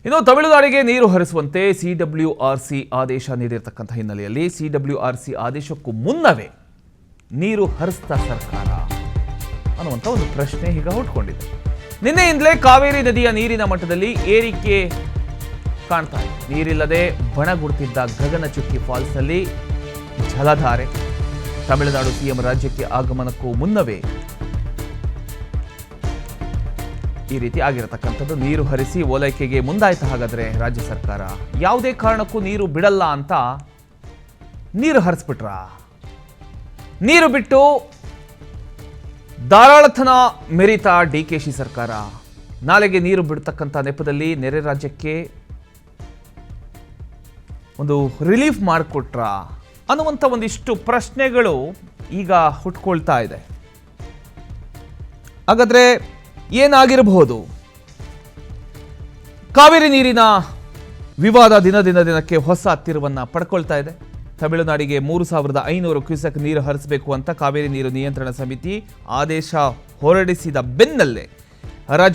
ಇನ್ನು ತಮಿಳುನಾಡಿಗೆ ನೀರು ಹರಿಸುವಂತೆ ಸಿಡಬ್ಲ್ಯೂಆರ್ಸಿ ಆದೇಶ ನೀಡಿರತಕ್ಕಂಥ ಹಿನ್ನೆಲೆಯಲ್ಲಿ ಸಿಡಬ್ಲ್ಯೂಆರ್ಸಿ ಆದೇಶಕ್ಕೂ ಮುನ್ನವೇ ನೀರು ಹರಿಸ್ತಾ ಸರ್ಕಾರ ಅನ್ನುವಂಥ ಒಂದು ಪ್ರಶ್ನೆ ಈಗ ಹುಟ್ಕೊಂಡಿದೆ. ನಿನ್ನೆಯಿಂದಲೇ ಕಾವೇರಿ ನದಿಯ ನೀರಿನ ಮಟ್ಟದಲ್ಲಿ ಏರಿಕೆ ಕಾಣ್ತಾ ಇದೆ. ನೀರಿಲ್ಲದೆ ಬಣಗುಡುತ್ತಿದ್ದ ಗಗನಚುಕ್ಕಿ ಫಾಲ್ಸ್ನಲ್ಲಿ ಜಲಧಾರೆ. ತಮಿಳುನಾಡು ಸಿಎಂ ರಾಜ್ಯಕ್ಕೆ ಆಗಮನಕ್ಕೂ ಮುನ್ನವೇ ಈ ರೀತಿ ಆಗಿರತಕ್ಕಂಥದ್ದು. ನೀರು ಹರಿಸಿ ಓಲೈಕೆಗೆ ಮುಂದಾಯ್ತು. ಹಾಗಾದ್ರೆ ರಾಜ್ಯ ಸರ್ಕಾರ ಯಾವುದೇ ಕಾರಣಕ್ಕೂ ನೀರು ಬಿಡಲ್ಲ ಅಂತ ನೀರು ಹರಿಸ್ಬಿಟ್ರ. ನೀರು ಬಿಟ್ಟು ಧಾರಾಳತನ ಮೆರಿತಾ ಡಿಕೆಶಿ ಸರ್ಕಾರ ನಾಲೆಗೆ ನೀರು ಬಿಡ್ತಕ್ಕಂಥ ನೆಪದಲ್ಲಿ ನೆರೆ ರಾಜ್ಯಕ್ಕೆ ಒಂದು ರಿಲೀಫ್ ಮಾಡಿಕೊಟ್ರ ಅನ್ನುವಂಥ ಒಂದಿಷ್ಟು ಪ್ರಶ್ನೆಗಳು ಈಗ ಹುಟ್ಕೊಳ್ತಾ ಇದೆ. ಹಾಗಾದ್ರೆ ಏನಾಗಿರಬಹುದು? ಕಾವೇರಿ ನೀರಿನ ವಿವಾದ ದಿನಕ್ಕೆ ಹೊಸ ತಿರುವನ್ನ ಪಡ್ಕೊಳ್ತಾ ಇದೆ. ತಮಿಳುನಾಡಿಗೆ 3500 ಕ್ಯೂಸೆಕ್ ನೀರು ಹರಿಸಬೇಕು ಅಂತ ಕಾವೇರಿ ನೀರು ನಿಯಂತ್ರಣ ಸಮಿತಿ ಆದೇಶ ಹೊರಡಿಸಿದ ಬೆನ್ನಲ್ಲೇ